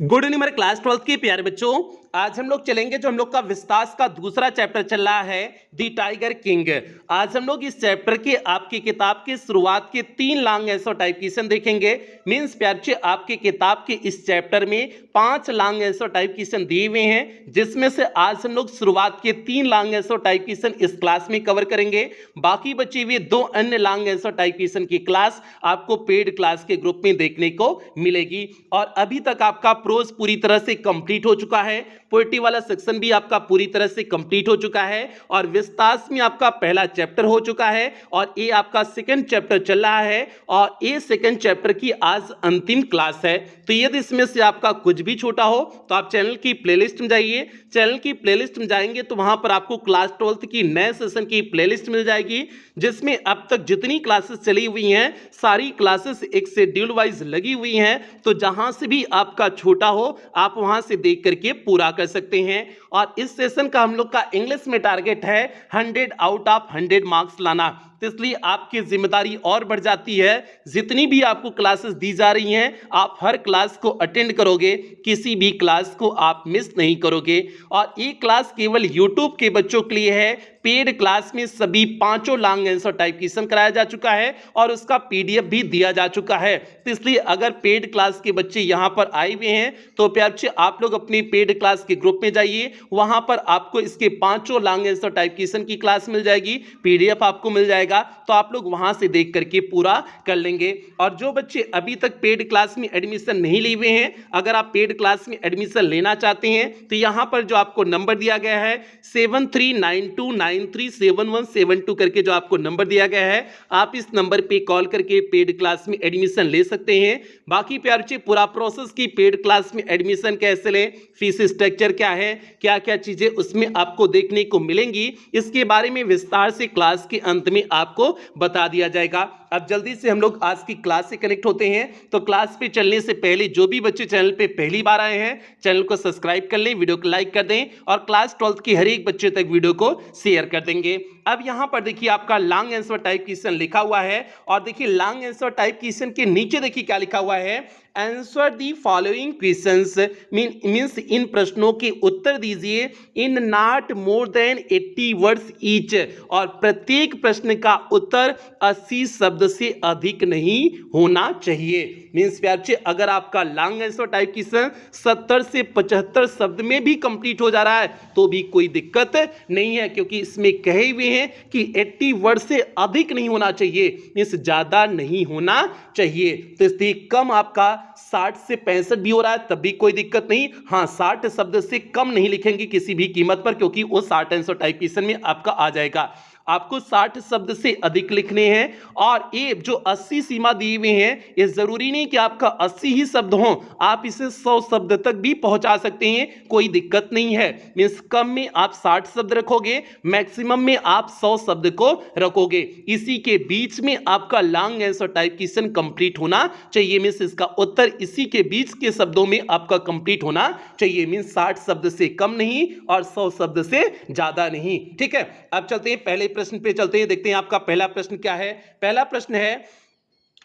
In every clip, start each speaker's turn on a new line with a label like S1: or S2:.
S1: Good evening मेरे class 12th के प्यारे बच्चों। आज हम लोग चलेंगे जो हम लोग का विस्तार का दूसरा चैप्टर चल रहा है दी टाइगर किंग। आज हम लोग इस चैप्टर के आपकी किताब की शुरुआत के 3 लॉन्ग आंसर टाइप क्वेश्चन देखेंगे। मींस प्यारे आपकी किताब के इस चैप्टर में 5 लॉन्ग आंसर टाइप क्वेश्चन दिए हुए हैं, जिसमें से आज हम लोग शुरुआत के 3 लॉन्ग आंसर टाइप क्वेश्चन इस क्लास में कवर करेंगे। बाकी बची हुई 2 अन्य लॉन्ग आंसर टाइप क्वेश्चन की क्लास आपको पेड क्लास के ग्रुप में देखने को मिलेगी। और अभी तक आपका प्रोज पूरी तरह से कंप्लीट हो चुका है, पोएट्री वाला सेक्शन भी आपका पूरी तरह से कंप्लीट हो चुका है, और विस्तार में आपका पहला चैप्टर हो चुका है, और ये आपका सेकंड चैप्टर चल रहा है, और ये सेकंड चैप्टर की आज अंतिम क्लास है। तो यदि इसमें से आपका कुछ भी छोटा हो तो आप चैनल की प्लेलिस्ट में जाइए। चैनल की प्लेलिस्ट में जाएंगे तो वहां पर आपको क्लास 12th की नए सेशन की प्लेलिस्ट मिल जाएगी, जिसमें अब तक जितनी क्लासेस चली हुई हैं सारी क्लासेस एक शेड्यूल वाइज लगी हुई हैं। तो जहां से भी आपका छोटा हो आप वहां से देख करके पूरा कर सकते हैं। और इस सेशन का हम लोग का इंग्लिश में टारगेट है 100 आउट ऑफ 100 मार्क्स लाना। तो इसलिए आपकी जिम्मेदारी और बढ़ जाती है। जितनी भी आपको क्लासेस दी जा रही हैं आप हर क्लास को अटेंड करोगे, किसी भी क्लास को आप मिस नहीं करोगे। और ये क्लास केवल यूट्यूब के बच्चों के लिए है। पेड क्लास में सभी 5 लॉन्ग आंसर टाइप क्वेश्चन कराया जा चुका है और उसका पीडीएफ भी दिया जा चुका है। तो इसलिए अगर पेड क्लास के बच्चे यहां पर आए हुए हैं तो प्यारे आप लोग अपनी पेड क्लास के ग्रुप में जाइए। वहां पर आपको इसके 5 लॉन्ग आंसर टाइप क्वेश्चन की क्लास मिल जाएगी, पीडीएफ आपको मिल जाएगा। तो आप लोग वहां से देख करके पूरा कर लेंगे। और जो बच्चे अभी तक पेड क्लास में एडमिशन नहीं लिए हुए हैं, अगर आप पेड क्लास में एडमिशन लेना चाहते हैं तो यहां पर जो आपको नंबर दिया गया है 7392937172 करके जो आपको नंबर दिया गया है, आप इस नंबर पे कॉल करके पेड क्लास में एडमिशन ले सकते हैं। बाकी प्यारे पूरा प्रोसेस की पेड क्लास में एडमिशन कैसे लें, फीस स्ट्रक्चर क्या है, क्या क्या चीजें उसमें आपको देखने को मिलेंगी, इसके बारे में विस्तार से क्लास के अंत में आपको बता दिया जाएगा। अब जल्दी से हम लोग आज की क्लास से कनेक्ट होते हैं। तो क्लास पे चलने से पहले जो भी बच्चे चैनल पे पहली बार आए हैं चैनल को सब्सक्राइब कर लें, वीडियो को लाइक कर दें, और क्लास 12th की हर एक बच्चे तक वीडियो को शेयर कर देंगे। अब यहां पर देखिए आपका लॉन्ग आंसर टाइप क्वेश्चन लिखा हुआ है, और देखिए लॉन्ग आंसर टाइप क्वेश्चन के नीचे देखिए क्या लिखा हुआ है, answer the following questions. Means इन प्रश्नों के उत्तर दीजिए in not more than 80 words each, और प्रत्येक प्रश्न का उत्तर 80 शब्द से अधिक नहीं होना चाहिए। मींस प्यारे अगर आपका लॉन्ग आंसर टाइप क्वेश्चन 70 से 75 शब्द में भी कंप्लीट हो जा रहा है तो भी कोई दिक्कत नहीं है, क्योंकि इसमें कहे हुए हैं कि 80 वर्ड से अधिक नहीं होना चाहिए, मींस ज्यादा नहीं होना चाहिए। तो इसलिए कम आपका 60 से 65 भी हो रहा है तब भी कोई दिक्कत नहीं। हाँ, 60 शब्द से कम नहीं लिखेंगे किसी भी कीमत पर, क्योंकि वो 60 आंसर टाइप क्वेश्चन में आपका आ जाएगा। आपको 60 शब्द से अधिक लिखने हैं, और ये जो 80 सीमा दी हुई है ये जरूरी नहीं कि आपका 80 ही शब्द हो, आप इसे 100 शब्द तक भी पहुंचा सकते हैं, कोई दिक्कत नहीं है। मींस कम में आप 60 शब्द रखोगे, मैक्सिमम में आप 100 शब्द को रखोगे। इसी के बीच में आपका long answer type question complete होना चाहिए। मींस इसका उत्तर इसी के बीच के शब्दों में आपका कंप्लीट होना चाहिए। मींस 60 शब्द से कम नहीं और 100 शब्द से ज्यादा नहीं। ठीक है, अब चलते हैं पहले प्रश्न पे चलते हैं, देखते हैं आपका पहला प्रश्न क्या है। पहला प्रश्न है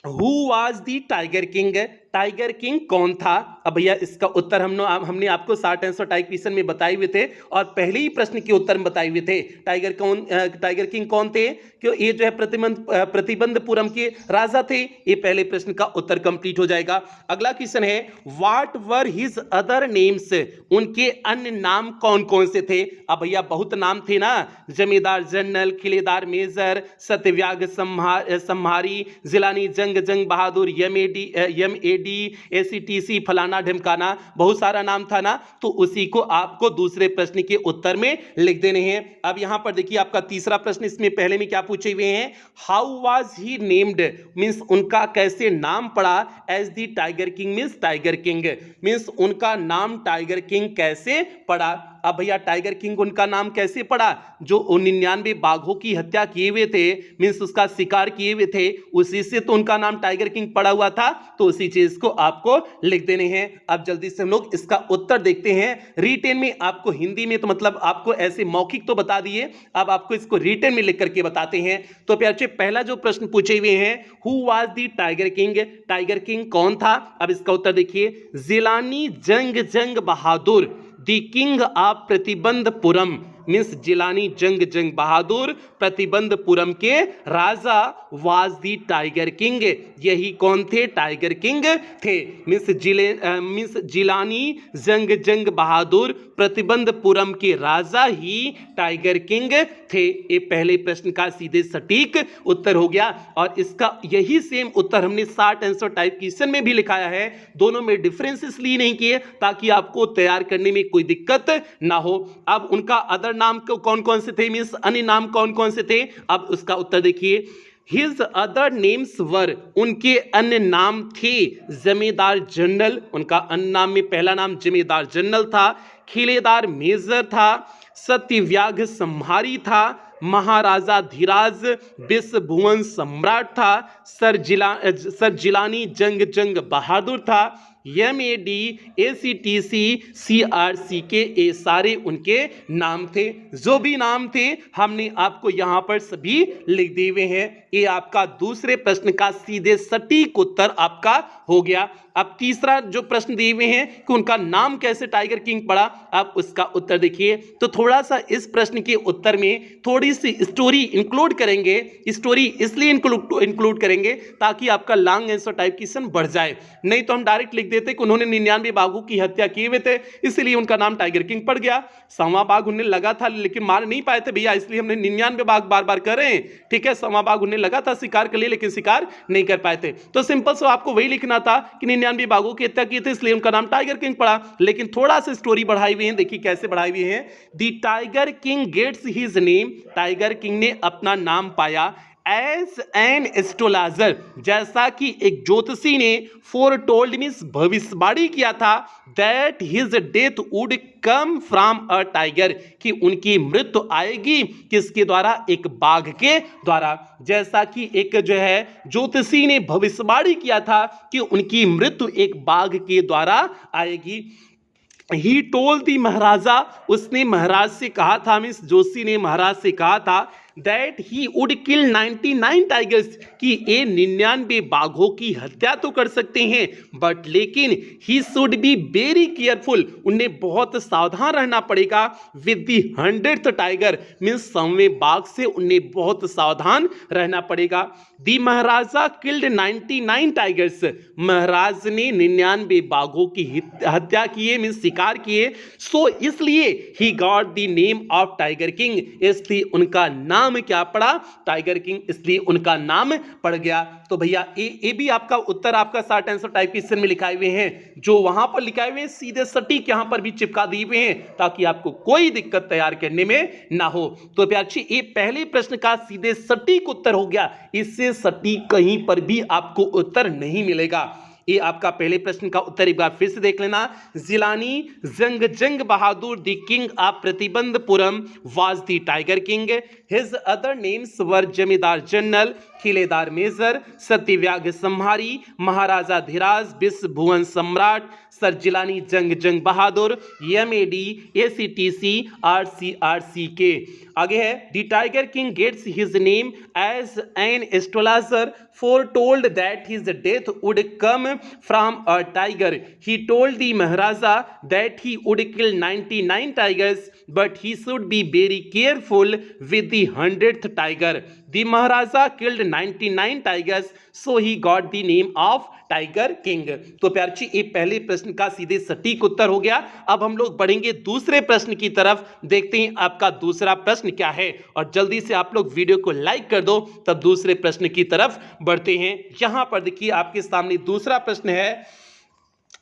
S1: who was the tiger king. Tiger king कौन था? अब भैया इसका उत्तर हमने आपको 60 आंसर टाइप क्वेश्चन में बताए हुए थे, और पहले ही प्रश्न के उत्तर में बताए हुए थे। टाइगर किंग कौन थे? क्यों ये जो है प्रतिबंधपुरम के राजा थे। ये पहले प्रश्न का उत्तर कंप्लीट हो जाएगा। अगला क्वेश्चन है what were his other names. उनके अन्य नाम कौन कौन से थे? अब भैया बहुत नाम थे ना, जमींदार जनरल, खिलेदार मेजर, सत्यव्याग सम्हारी, जिलानी जंग बहादुर, एमएडी, एसीटीसी, फलाना ढिमकाना, बहुत सारा नाम था ना। तो उसी को आपको दूसरे प्रश्न के उत्तर में लिख देने हैं। अब यहां पर देखिए आपका तीसरा प्रश्न, इसमें पहले में क्या पूछे हुए हैं, how was he named, means उनका कैसे नाम पड़ा as the tiger king, means tiger king, means उनका नाम टाइगर किंग कैसे पड़ा। अब भैया टाइगर किंग उनका नाम कैसे पड़ा? जो 99 बाघों की हत्या किए हुए थे, मींस उसका शिकार किए हुए थे, उसी से तो उनका नाम टाइगर किंग पड़ा हुआ था। तो उसी चीज को आपको लिख देने हैं। अब जल्दी से हम लोग इसका उत्तर देखते हैं। रिटेन में आपको हिंदी में तो मतलब आपको ऐसे मौखिक तो बता दिए, अब आपको इसको रिटेन में लिख करके बताते हैं। तो प्यारे बच्चे, पहला जो प्रश्न पूछे हुए हैं, who was the tiger king? Tiger king कौन था? अब इसका उत्तर देखिए, Jilani Jung Bahadur, the king of Pratibandhapuram, means Jilani Jung Bahadur Pratibandhapuram के राजा वाज दी टाइगर किंग। यही कौन थे? टाइगर किंग थे। मीन्स जिलानी जंग बहादुर प्रतिबंधपुरम के राजा ही टाइगर किंग थे। ये पहले प्रश्न का सीधे सटीक उत्तर हो गया। और इसका यही सेम उत्तर हमने 60 आंसर टाइप क्वेश्चन में भी लिखाया है। दोनों में डिफरेंस इसलिए नहीं किए ताकि आपको तैयार करने में कोई दिक्कत ना हो। अब उनका अदर नाम कौन कौन से थे, मींस अन्य नाम कौन कौन से थे? अब उसका उत्तर देखिए, हिज अदर नेम्स वर, उनके अन्य नाम थे जमींदार जनरल, उनका अन्य नाम में पहला नाम जमींदार जनरल था, खिलेदार मेजर था, सत्यव्याघ संहारी था, महाराजा धीराज विश्व भुवन सम्राट था, सर जिलानी जंग बहादुर था, MAD ACTC CRC के ये सारे उनके नाम थे। जो भी नाम थे हमने आपको यहां पर सभी लिख दिए हुए हैं। ये आपका दूसरे प्रश्न का सीधे सटीक उत्तर आपका हो गया। अब तीसरा जो प्रश्न दिए हुए हैं कि उनका नाम कैसे टाइगर किंग पड़ा, आप उसका उत्तर देखिए। तो थोड़ा सा इस प्रश्न के उत्तर में थोड़ी सी स्टोरी इंक्लूड करेंगे। स्टोरी इसलिए इंक्लूड करेंगे ताकि आपका लॉन्ग आंसर टाइप क्वेश्चन बढ़ जाए, नहीं तो हम डायरेक्ट लिख देते कि उन्होंने 99 बाघों की हत्या किए हुए थे, इसलिए उनका नाम टाइगर किंग पड़ गया। 100वां बाघ उन्हें लगा था लेकिन मार नहीं पाए थे भैया, इसलिए हमने 99 बाघ बार बार कर रहे हैं। ठीक है, 100वां बाघ उन्हें लगा था शिकार के लिए लेकिन शिकार नहीं कर पाए थे। तो सिंपल से आपको वही लिखना था कि 99 बाघों की हत्या की थी, इसलिए उनका नाम टाइगर किंग पड़ा। लेकिन थोड़ा सा स्टोरी बढ़ाई हुई है, देखिए कैसे बढ़ाई हुई है। The tiger king gets his name, tiger king ने अपना नाम पाया एज एन एस्ट्रोलॉजर, जैसा कि एक ज्योतिषी ने फोरटोल्ड मींस भविष्यवाणी किया था, that his death would come from a tiger, कि उनकी मृत्यु आएगी किसके द्वारा? एक बाघ के द्वारा। जैसा कि एक जो है ज्योतिषी ने भविष्यवाणी किया था कि उनकी मृत्यु एक बाघ के द्वारा आएगी। ही टोल्ड दी महाराजा, उसने महाराज से कहा था, मीन्स जोशी ने महाराज से कहा था, that he would kill 99 tigers, कि ये 99 बाघों की हत्या तो कर सकते हैं बट लेकिन he should be very careful, उन्हें बहुत सावधान रहना पड़ेगा with the 100th tiger, means 100वें बाघ से उन्हें बहुत सावधान रहना पड़ेगा। दी महाराजा किल्ड 99 टाइगर्स, महाराज ने 99 बाघों की हत्या किए, मीन्स शिकार किए। सो इसलिए he got the name of tiger king, इसलिए उनका नाम क्या पड़ा? टाइगर किंग, इसलिए उनका नाम पड़ गया। तो भैया ये भी आपका उत्तर आपका 60 आंसर टाइप क्वेश्चन में लिखाए हुए हैं, जो वहां पर लिखाए हुए हैं सीधे सटीक यहां पर भी चिपका दिए हुए हैं ताकि आपको कोई दिक्कत तैयार करने में ना हो। तो प्यारे, ये पहले प्रश्न का सीधे सटीक उत्तर हो गया, इससे सटीक कहीं पर भी आपको उत्तर नहीं मिलेगा। ये आपका पहले प्रश्न का उत्तर एक बार फिर से देख लेना। Jilani Jung Bahadur the king of Pratibandhapuram was the tiger king, his other names were zamindar general, खिलेदार major, सत्यव्याघ संहारी, महाराजा धीराज विश्व भुवन सम्राट, सर जिलानी जंग बहादुर, MAD ACTC RC के। आगे है, the tiger king gets his name as an astrologer foretold that his death would come from a tiger. He told the Maharaja that he would kill 99 tigers, but he should be very careful with the 100th tiger. The Maharaja killed 99 tigers, so he got the name of tiger king. तो प्यार जी, ये पहले प्रश्न का सीधे सटीक उत्तर हो गया। अब हम लोग बढ़ेंगे दूसरे प्रश्न की तरफ, देखते हैं आपका दूसरा प्रश्न क्या है। और जल्दी से आप लोग वीडियो को लाइक कर दो, तब दूसरे प्रश्न की तरफ बढ़ते हैं। यहां पर देखिए आपके सामने दूसरा प्रश्न है।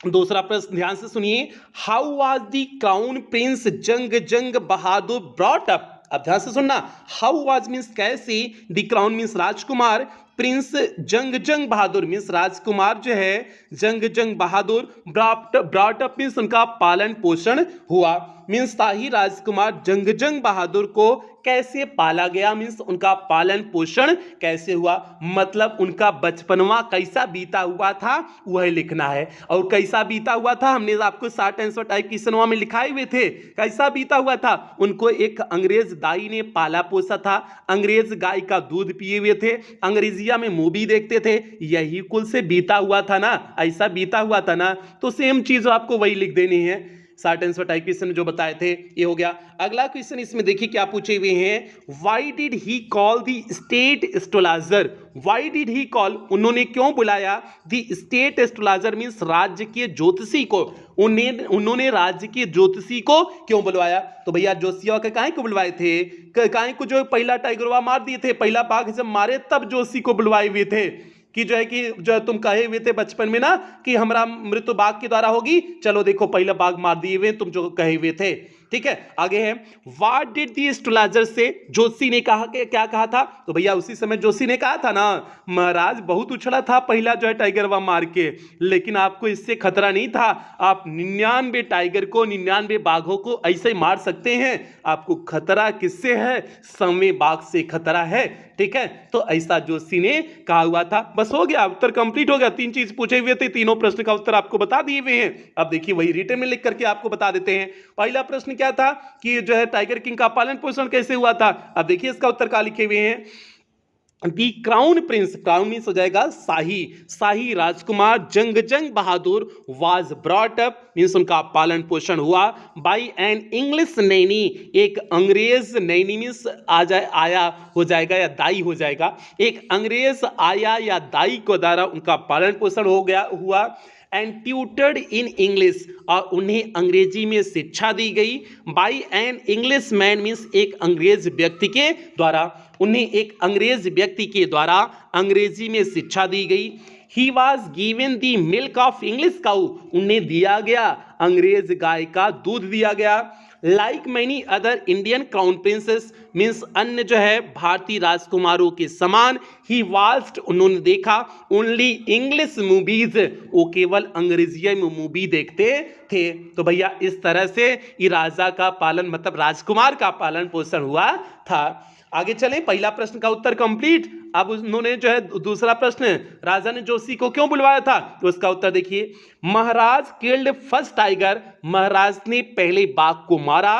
S1: दूसरा प्रश्न ध्यान से सुनिए। How was the crown prince Jung Bahadur brought up? अब ध्यान से सुनना। हाउ वाज मीन्स कैसे, the crown means Rajkumar, Prince Jung Bahadur means राजकुमार जो है जंग बहादुर ब्रॉट अप मीन्स उनका पालन पोषण हुआ। मीन्स शाही राजकुमार जंग बहादुर को कैसे पाला गया, मीन्स उनका पालन पोषण कैसे हुआ, मतलब उनका बचपनवा कैसा बीता हुआ था वह लिखना है। और कैसा बीता हुआ था हमने आपको शॉर्ट आंसर टाइप क्वेश्चनवा में लिखाए हुए थे। कैसा बीता हुआ था, उनको एक अंग्रेज दाई ने पाला पोसा था, अंग्रेज गाय का दूध पिए हुए थे, अंग्रेजिया में मूवी देखते थे, यही कुल से बीता हुआ था ना, ऐसा बीता हुआ था ना। तो सेम चीज आपको वही लिख देनी है। शॉर्ट आंसर टाइप क्वेश्चन जो बताए थे ये हो गया। अगला क्वेश्चन इसमें देखिए क्या पूछे हुए हैं, why did he call the state astrologer, why did he call, उन्होंने क्यों बुलाया द स्टेट एस्ट्रोलॉजर मींस राज्य के ज्योतिषी को, उन्होंने राज्य के ज्योतिषी को क्यों बुलवाया। तो भैया जोशिया के काहे को बुलवाए थे, काहे को जो पहला टाइगरवा मार दिए थे, पहला बाघ जब मारे तब जोशी को बुलवाए हुए थे कि जो है कि जो तुम कहे हुए थे बचपन में ना कि हमारा मृत्यु बाघ के द्वारा होगी, चलो देखो पहला बाघ मार दिए हुए तुम जो कहे हुए थे। ठीक है, आगे है व्हाट डिड द एस्ट्रोलॉजर से, जोशी ने कहा कि क्या कहा था। तो भैया उसी समय जोशी ने कहा था ना, महाराज बहुत उछला था पहला जो है टाइगरवा मार के, लेकिन आपको इससे खतरा नहीं था, आप 99 टाइगर को 99 बाघों को ऐसे ही मार सकते हैं, आपको खतरा किससे है, सौवें बाघ से खतरा है। ठीक है, तो ऐसा जोशी ने कहा हुआ था। बस हो गया, उत्तर कंप्लीट हो गया। 3 चीज पूछे हुए थे, तीनों प्रश्न का उत्तर आपको बता दिए हुए हैं। अब देखिए वही रिटन में लिख करके आपको बता देते हैं। पहला प्रश्न क्या था कि जो है टाइगर किंग का पालन पोषण कैसे हुआ था। अब देखिए इसका उत्तर क्या लिखे हुए हैं, दी क्राउन प्रिंस, क्राउन मीन्स हो जाएगा शाही राजकुमार जंग Bahadur was brought up means उनका पालन पोषण हुआ बाई एन इंग्लिश नैनी, एक अंग्रेज नैनी मीन्स आया हो जाएगा या दाई हो जाएगा, एक अंग्रेज आया या दाई को द्वारा उनका पालन पोषण हुआ एंड ट्यूटर्ड इन इंग्लिश, और उन्हें अंग्रेजी में शिक्षा दी गई by N English man means एक अंग्रेज व्यक्ति के द्वारा, उन्हें एक अंग्रेज व्यक्ति के द्वारा अंग्रेजी में शिक्षा दी गई। He was given the milk of English cow, उन्हें दिया गया अंग्रेज गाय का दूध दिया गया। Like many other Indian crown princess means अन्य जो है भारतीय राजकुमारों के समान, ही वॉच्ड उन्होंने देखा ओनली इंग्लिश मूवीज, वो केवल अंग्रेजी में मूवी देखते थे। तो भैया इस तरह से ये राजा का पालन मतलब राजकुमार का पालन पोषण हुआ था। आगे चले, पहला प्रश्न का उत्तर कंप्लीट। अब उन्होंने जो है दूसरा प्रश्न, राजा ने जोशी को क्यों बुलवाया था, तो उसका उत्तर देखिए, महाराज किल्ड फर्स्ट टाइगर, महाराज ने पहले बाघ को मारा,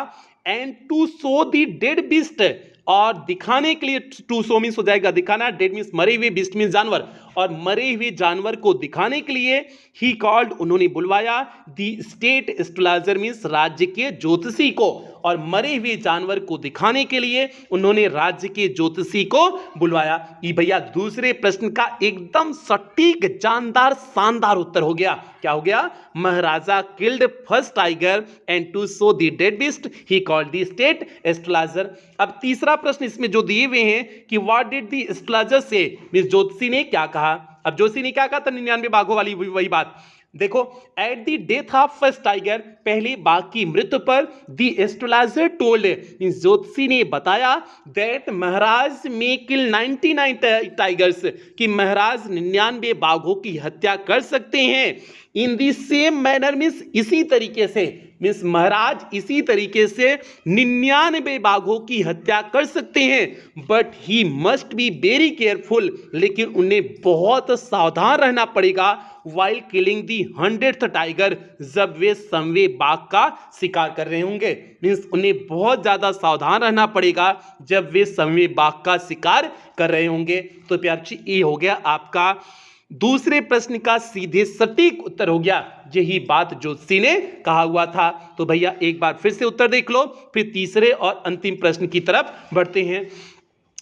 S1: and to show the dead beast, और दिखाने के लिए, टू शो मीन्स हो जाएगा दिखाना, डेड मीन्स मरे हुए, बीस्ट मीन्स जानवर, और मरे हुए जानवर को दिखाने के लिए ही कॉल्ड उन्होंने बुलवाया द स्टेट एस्ट्रोलॉजर मीन्स राज्य के ज्योतिषी को, और मरे हुए जानवर को दिखाने के लिए उन्होंने राज्य के ज्योतिषी को बुलवाया। ये भैया दूसरे प्रश्न का एकदम सटीक जानदार शानदार उत्तर हो गया। क्या हो गया, Maharaja killed first tiger and to show the dead beast he called the state astrologer. अब तीसरा प्रश्न इसमें जो दिए हुए हैं कि what did the astrologer say means ज्योतिषी ने क्या कहा। अब जोशी ने क्या कहा था, 99 बाघों वाली वही बात। देखो, eight the death of first tiger, पहले बाघ की मृत्यु पर, द एस्ट्रोलॉजर टोल्ड ज्योतिषी ने बताया that Maharaj may kill 99 tigers, कि महाराज 99 बाघों की हत्या कर सकते हैं। इन दी सेम मैनर मीन्स इसी तरीके से, मीन्स महाराज इसी तरीके से 99 बाघों की हत्या कर सकते हैं, but he must be very careful, लेकिन उन्हें बहुत सावधान रहना पड़ेगा वाइल किलिंग दी 100th टाइगर, जब वे 100वें बाघ का शिकार कर रहे होंगे। मीन्स उन्हें बहुत ज्यादा सावधान रहना पड़ेगा जब वे 100वें बाघ का शिकार कर रहे होंगे। तो प्यार जी ये हो गया आपका दूसरे प्रश्न का सीधे सटीक उत्तर हो गया, यही बात जोशी ने कहा हुआ था। तो भैया एक बार फिर से उत्तर देख लो, फिर तीसरे और अंतिम प्रश्न की तरफ बढ़ते हैं।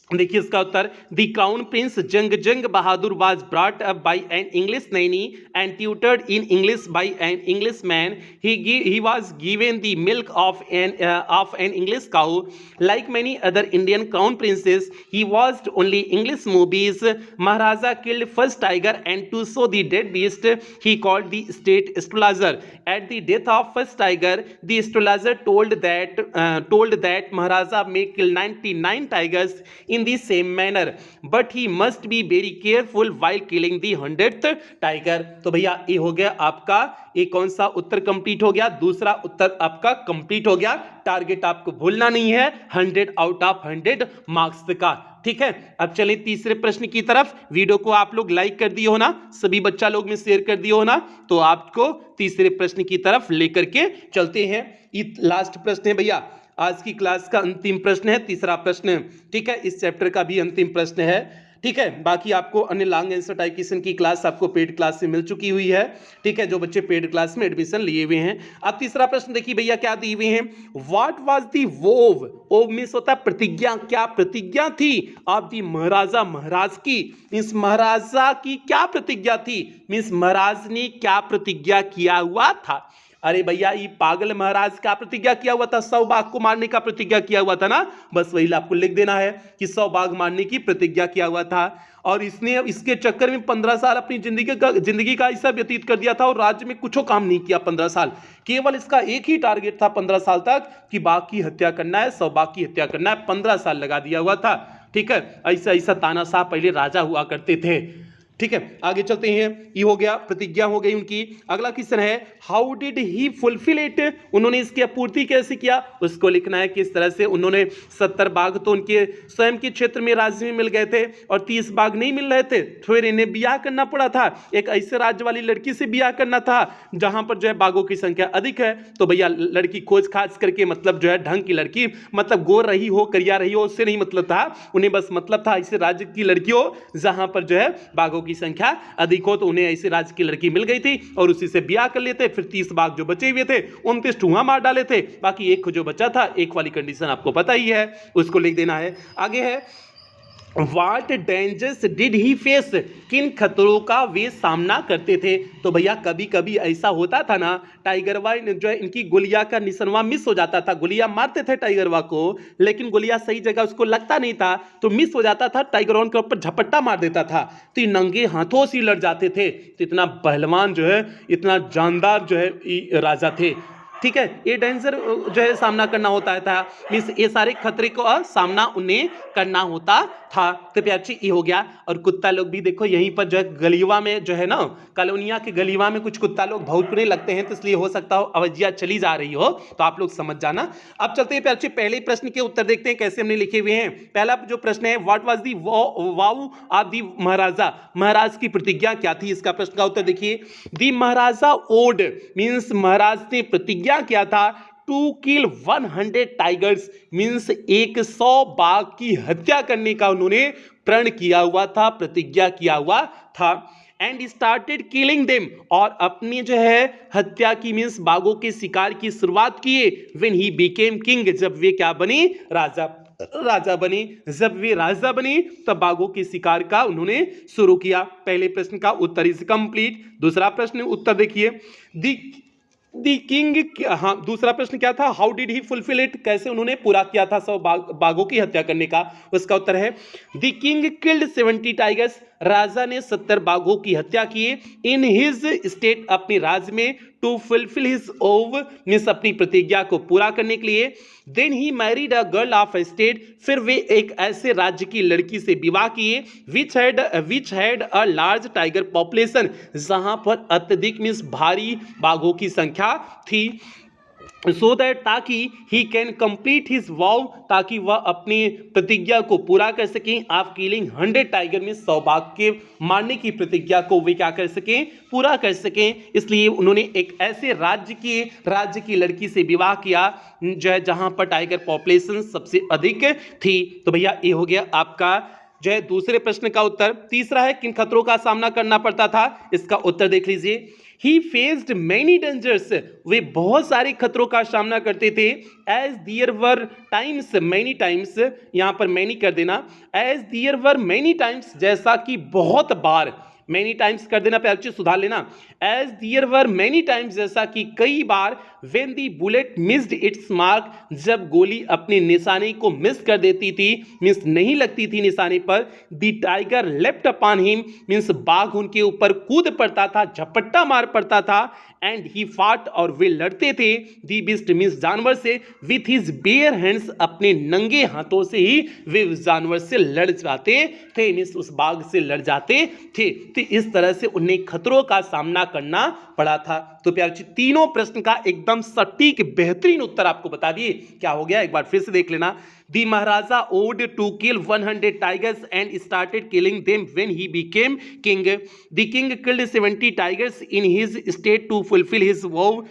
S1: देखिए इसका उत्तर, the crown prince Jung Bahadur was brought up by an English nanny and tutored in English by an English man, he was given the milk of an English cow, like many other Indian crown princes he watched only English movies, Maharaja killed first tiger and to show the dead beast he called the state astrologer, at the death of first tiger the astrologer told that Maharaja may kill 99 tigers, in in the same manner, but he must be very careful while killing the 100th tiger। तो भैया ये हो गया आपका, ये कौन सा उत्तर complete हो गया, दूसरा उत्तर आपका कंप्लीट हो गया। टारगेट आपको भूलना नहीं है 100 आउट ऑफ 100 मार्क्स का, ठीक है। अब चलिए तीसरे प्रश्न की तरफ। वीडियो को आप लोग लाइक कर दिए हो ना, सभी बच्चा लोग में शेयर कर दिए हो ना, तो आपको तीसरे प्रश्न की तरफ लेकर के चलते हैं। ये लास्ट प्रश्न है भैया, आज की क्लास का अंतिम प्रश्न है, तीसरा प्रश्न, ठीक है। इस चैप्टर का भी अंतिम प्रश्न है, ठीक है। बाकी आपको अन्य लॉन्ग आंसर टाइप क्वेश्चन की क्लास आपको पेड क्लास से मिल चुकी हुई है, ठीक है, जो बच्चे पेड क्लास में एडमिशन लिए हुए हैं। अब तीसरा प्रश्न देखिए भैया क्या दिए हुए हैं, व्हाट वाज दी वोव, ओव मींस होता है प्रतिज्ञा, क्या प्रतिज्ञा थी ऑफ दी महाराजा, महाराज की, मींस महाराजा की क्या प्रतिज्ञा थी, मींस महाराज ने क्या प्रतिज्ञा किया हुआ था। अरे भैया ये पागल महाराज क्या प्रतिज्ञा किया हुआ था, 100 बाघ को मारने का प्रतिज्ञा किया हुआ था ना, बस वही आपको लिख देना है कि 100 बाघ मारने की प्रतिज्ञा किया हुआ था। और इसने इसके चक्कर में 15 साल अपनी जिंदगी का ऐसा व्यतीत कर दिया था और राज्य में कुछ काम नहीं किया 15 साल। केवल इसका एक ही टारगेट था 15 साल तक कि बाघ की हत्या करना है, 100 बाघ की हत्या करना है, 15 साल लगा दिया हुआ था, ठीक है। ऐसा ऐसा तानाशाह पहले राजा हुआ करते थे, ठीक है। आगे चलते हैं, ये हो गया प्रतिज्ञा हो गई उनकी। अगला क्वेश्चन है how did he fulfil it, उन्होंने इसकी आपूर्ति कैसे किया, उसको लिखना है किस तरह से। उन्होंने 70 बाघ तो उनके स्वयं के क्षेत्र में राज्य में मिल गए थे और 30 बाघ नहीं मिल रहे थे, फिर इन्हें ब्याह करना पड़ा था, एक ऐसे राज्य वाली लड़की से ब्याह करना था जहां पर जो है बाघों की संख्या अधिक है। तो भैया लड़की खोज खाज करके, मतलब जो है ढंग की लड़की, मतलब गोर रही हो करिया रही हो, उससे नहीं मतलब था उन्हें, बस मतलब था ऐसे राज्य की लड़की हो जहां पर जो है बाघों की संख्या अधिक हो। तो उन्हें ऐसे राज्य की लड़की मिल गई थी और उसी से ब्याह कर लेते। फिर 30 बाघ जो बचे हुए थे 29 ठूंगा मार डाले थे, बाकी एक जो बचा था, एक वाली कंडीशन आपको पता ही है, उसको लिख देना है। आगे है What dangers did he face, किन खतरों का वे सामना करते थे। तो भैया कभी कभी ऐसा होता था ना, टाइगरवा जो है इनकी गोलियां का निशानवा मिस हो जाता था, गोलियां मारते थे टाइगरवा को, लेकिन गोलियां सही जगह उसको लगता नहीं था तो मिस हो जाता था, टाइगरवा के ऊपर झपट्टा मार देता था, तो ये नंगे हाथों से लड़ जाते थे। तो इतना पहलवान जो है, इतना जानदार जो है राजा थे, ठीक है। ये डेंजर जो है सामना करना होता था, मीन्स ये सारे खतरे का सामना उन्हें करना होता था। तो प्याची ये हो गया। और कुत्ता लोग भी देखो यहीं पर जो है गलीवा में जो है ना, कॉलोनिया के गलीवा में कुछ कुत्ता लोग भौंकने लगते हैं, तो इसलिए हो सकता हो आवाजिया चली जा रही हो, तो आप लोग समझ जाना। अब चलते हैं प्याची पहले प्रश्न के उत्तर देखते हैं कैसे हमने लिखे हुए हैं। पहला जो प्रश्न है what was the vow of the Maharaja, महाराज की प्रतिज्ञा क्या थी, इसका प्रश्न का उत्तर देखिए। दी महाराजा ओड मीन्स महाराज ने प्रतिज्ञा क्या था टू किल 100 टाइगर्स, मीन्स 100 बाघ की हत्या करने का उन्होंने प्रण किया हुआ था, प्रतिज्ञा किया हुआ था। एंड स्टार्टेड किलिंग देम, और अपनी जो है हत्या की मीन्स बाघों के शिकार की शुरुआत किए व्हेन ही बिकेम किंग, जब वे क्या बनी, राजा बनी। जब वे राजा बनी तब बाघों के शिकार का उन्होंने शुरू किया। पहले प्रश्न का उत्तर इज कंप्लीट। दूसरा प्रश्न उत्तर देखिए, दी किंग, हाँ दूसरा प्रश्न क्या था, how did he fulfil it, कैसे उन्होंने पूरा किया था 100 बाघों की हत्या करने का। उसका उत्तर है दी किंग किल्ड 70 टाइगर्स, राजा ने 70 बाघों की हत्या किए इन हिज स्टेट, अपने राज्य में, to fulfil his vow means अपनी प्रतिज्ञा को पूरा करने के लिए। Then he married a girl of state, फिर वे एक ऐसे राज्य की लड़की से विवाह किए which had a large tiger population, जहां पर अत्यधिक मीन्स भारी बाघों की संख्या थी। सो दैट, ताकि ही कैन कंप्लीट हिज वाव, ताकि वह अपनी प्रतिज्ञा को पूरा कर सकें, आप किलिंग 100 टाइगर में 100 बाघ के मारने की प्रतिज्ञा को वे क्या कर सकें, पूरा कर सकें। इसलिए उन्होंने एक ऐसे राज्य की लड़की से विवाह किया जो है जहां पर टाइगर पॉपुलेशन सबसे अधिक थी। तो भैया ये हो गया आपका जो है दूसरे प्रश्न का उत्तर। तीसरा है किन खतरों का सामना करना पड़ता था, इसका उत्तर देख लीजिए। He faced many dangers, वे बहुत सारे खतरों का सामना करते थे। As there were times, many times, यहाँ पर many कर देना, as there were many times, जैसा कि बहुत बार, मैनी टाइम्स कर देना प्यारे बच्चे, सुधार लेना। As there were many times, जैसा कि कई बार, when the bullet missed its mark, जब गोली अपने निशाने को मिस कर देती थी, मीन्स नहीं लगती थी निशाने पर। The tiger left upon him, means बाघ उनके ऊपर कूद पड़ता था, झपट्टा मार पड़ता था। एंड ही फाट, और वे लड़ते थे, दी बिस्ट मीन्स जानवर से, विथ हिज बेयर हैंड्स, अपने नंगे हाथों से ही वे उस जानवर से लड़ जाते थे, मीन्स उस बाघ से लड़ जाते थे। तो इस तरह से उन्हें खतरों का सामना करना पड़ा था। तो प्यारे बच्चे तीनों प्रश्न का एकदम सटीक बेहतरीन उत्तर आपको बता दिए। क्या हो गया, एक बार फिर से देख लेना। The Maharaja owed to kill 100 tigers and started killing them when he became king. The king killed 70 tigers in his state to fulfill his vow.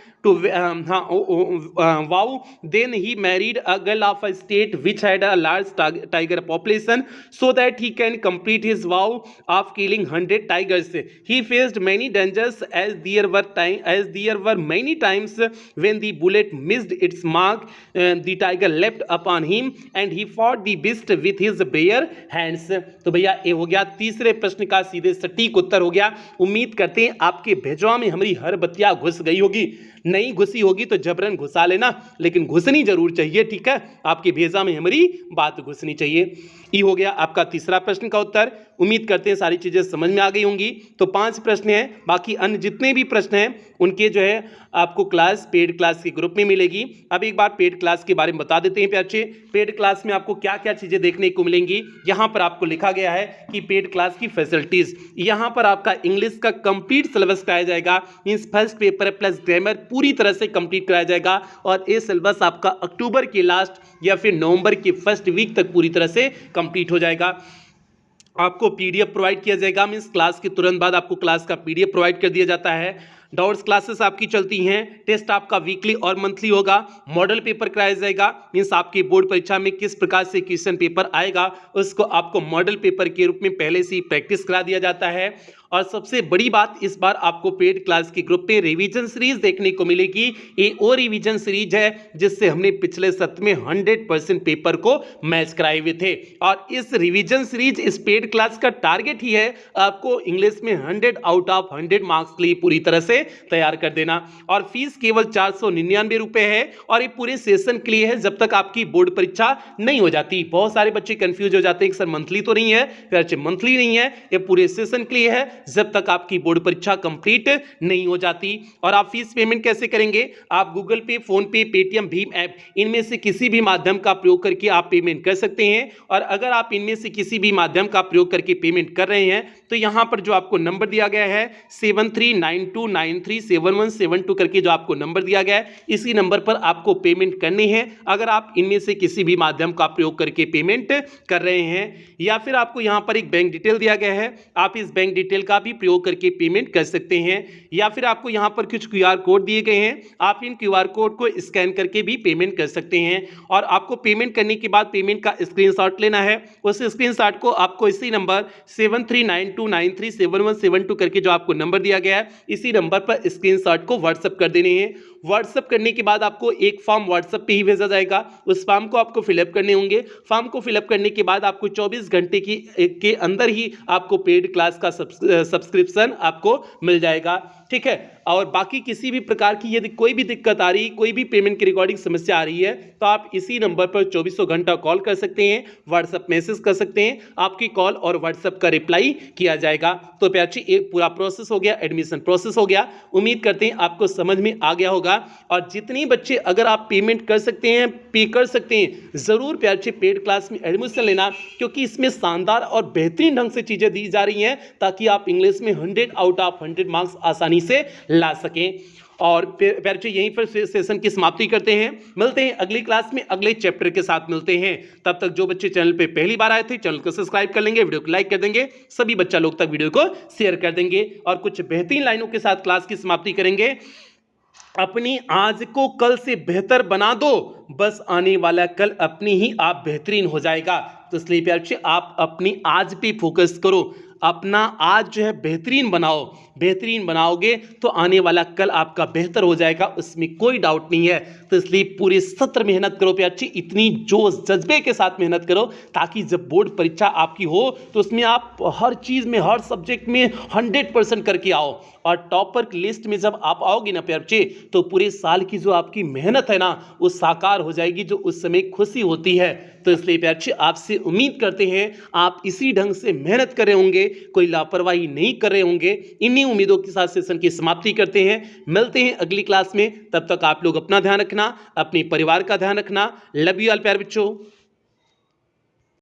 S1: Vow. Then he married a girl of a state which had a large tiger population, so that he can complete his vow of killing 100 tigers. He faced many dangers, as there were many times when the bullet missed its mark. The tiger leapt upon him and he fought the beast with his bare hands. तो भैया ये हो गया तीसरे प्रश्न का सीधे सटीक उत्तर हो गया। उम्मीद करते हैं आपके भेजवा में हमारी हर बत्तियां घुस गई होगी। नहीं घुसी होगी तो जबरन घुसा लेना, लेकिन घुसनी जरूर चाहिए, ठीक है। आपके भेजा में हमारी बात घुसनी चाहिए। ये हो गया आपका तीसरा प्रश्न का उत्तर। उम्मीद करते हैं सारी चीजें समझ में आ गई होंगी। तो 5 प्रश्न हैं, बाकी अन्य जितने भी प्रश्न हैं उनके जो है आपको क्लास पेड क्लास के ग्रुप में मिलेगी। अब एक बार पेड क्लास के बारे में बता देते हैं प्यारे बच्चे। पेड क्लास में आपको क्या क्या चीजें देखने को मिलेंगी, यहाँ पर आपको लिखा गया है कि पेड क्लास की फैसिलिटीज। यहाँ पर आपका इंग्लिश का कंप्लीट सिलेबस कराया जाएगा, means first paper plus grammar पूरी तरह से कंप्लीट कराया जाएगा। और ये सिलेबस आपका अक्टूबर के लास्ट या फिर नवंबर के फर्स्ट वीक तक पूरी तरह से कंप्लीट हो जाएगा। आपको पीडीएफ प्रोवाइड किया जाएगा, मीन्स क्लास के तुरंत बाद आपको क्लास का पीडीएफ प्रोवाइड कर दिया जाता है। डाउट्स क्लासेस आपकी चलती हैं। टेस्ट आपका वीकली और मंथली होगा। मॉडल पेपर कराया जाएगा, मीन्स आपकी बोर्ड परीक्षा में किस प्रकार से क्वेश्चन पेपर आएगा उसको आपको मॉडल पेपर के रूप में पहले से ही प्रैक्टिस करा दिया जाता है। और सबसे बड़ी बात, इस बार आपको पेड क्लास के ग्रुप में रिवीजन सीरीज देखने को मिलेगी। ये वो रिवीजन सीरीज है जिससे हमने पिछले सत्र में 100% पेपर को मैच कराए हुए थे। और इस रिवीजन सीरीज, इस पेड क्लास का टारगेट ही है आपको इंग्लिश में 100 आउट ऑफ 100 मार्क्स के लिए पूरी तरह से तैयार कर देना। और फीस केवल 499 रुपए है और ये पूरे सेशन के लिए है जब तक आपकी बोर्ड परीक्षा नहीं हो जाती। बहुत सारे बच्चे कंफ्यूज हो जाते हैं कि सर मंथली तो नहीं है, फिर मंथली नहीं है, ये पूरे सेशन के लिए है जब तक आपकी बोर्ड परीक्षा कंप्लीट नहीं हो जाती। और आप फीस पेमेंट कैसे करेंगे, आप गूगल पे, फोन पे, पेटीएम, भीम ऐप, इनमें से किसी भी माध्यम का प्रयोग करके आप पेमेंट कर सकते हैं। और अगर आप इनमें से किसी भी माध्यम का प्रयोग करके पेमेंट कर रहे हैं तो यहां पर जो आपको नंबर दिया गया है 7392937172 करके जो आपको नंबर दिया गया है, इसी नंबर पर आपको पेमेंट करनी है अगर आप इनमें से किसी भी माध्यम का प्रयोग करके पेमेंट कर रहे हैं। या फिर आपको यहां पर एक बैंक डिटेल दिया गया है, आप इस बैंक डिटेल का भी प्रयोग करके पेमेंट कर सकते हैं। या फिर आपको यहां पर कुछ क्यूआर कोड दिए गए हैं, आप इन क्यूआर कोड को स्कैन करके भी पेमेंट कर सकते हैं। और आपको पेमेंट करने के बाद पेमेंट का स्क्रीनशॉट लेना है। उस स्क्रीनशॉट को आपको इसी नंबर 7392937172 करके जो आपको नंबर दिया गया है, इसी नंबर पर स्क्रीनशॉट को व्हाट्सएप कर देने हैं। व्हाट्सएप करने के बाद आपको एक फॉर्म व्हाट्सएप पे ही भेजा जाएगा, उस फॉर्म को आपको फिलअप करने होंगे। फॉर्म को फिलअप करने के बाद आपको 24 घंटे के अंदर ही आपको पेड क्लास का सब्सक्रिप्शन आपको मिल जाएगा, ठीक है। और बाकी किसी भी प्रकार की यदि कोई भी दिक्कत आ रही, कोई भी पेमेंट की रिकॉर्डिंग समस्या आ रही है तो आप इसी नंबर पर 24 घंटा कॉल कर सकते हैं, व्हाट्सएप मैसेज कर सकते हैं, आपकी कॉल और व्हाट्सएप का रिप्लाई किया जाएगा। तो प्यारे एक पूरा प्रोसेस हो गया, एडमिशन प्रोसेस हो गया। उम्मीद करते हैं आपको समझ में आ गया होगा। और जितने बच्चे अगर आप पेमेंट कर सकते हैं, पे कर सकते हैं, जरूर प्यारे पेड क्लास में एडमिशन लेना, क्योंकि इसमें शानदार और बेहतरीन ढंग से चीजें दी जा रही हैं ताकि आप इंग्लिश में 100 आउट ऑफ 100 मार्क्स आसानी से ला सकें। और प्यारे यहीं पर सेशन की समाप्ति करते हैं। मिलते हैं अगली क्लास में, अगले चैप्टर के साथ मिलते हैं। तब तक जो बच्चे चैनल पे पहली बार आए थे चैनल को सब्सक्राइब कर लेंगे, वीडियो को लाइक कर देंगे, सभी बच्चा लोग तक वीडियो को शेयर कर देंगे। और कुछ बेहतरीन लाइनों के साथ क्लास की समाप्ति करेंगे। अपनी आज को कल से बेहतर बना दो, बस आने वाला कल अपनी ही आप बेहतरीन हो जाएगा। तो इसलिए प्यारे आप अपनी आज पे फोकस करो। अपना आज जो है बेहतरीन बनाओ। बेहतरीन बनाओगे तो आने वाला कल आपका बेहतर हो जाएगा, उसमें कोई डाउट नहीं है। तो इसलिए पूरे सत्र मेहनत करो प्यारे, इतनी जोश जज्बे के साथ मेहनत करो ताकि जब बोर्ड परीक्षा आपकी हो तो उसमें आप हर चीज़ में, हर सब्जेक्ट में 100% करके आओ। और टॉपर की लिस्ट में जब आप आओगे ना प्यारे बच्चे, तो पूरे साल की जो आपकी मेहनत है ना वो साकार हो जाएगी, जो उस समय खुशी होती है। तो इसलिए प्यारे बच्चे आपसे उम्मीद करते हैं आप इसी ढंग से मेहनत कर रहे होंगे, कोई लापरवाही नहीं कर रहे होंगे। इन्हीं उम्मीदों के साथ सेशन की समाप्ति करते हैं। मिलते हैं अगली क्लास में, तब तक आप लोग अपना ध्यान रखना, अपने परिवार का ध्यान रखना। लव यू ऑल प्यारे बच्चों।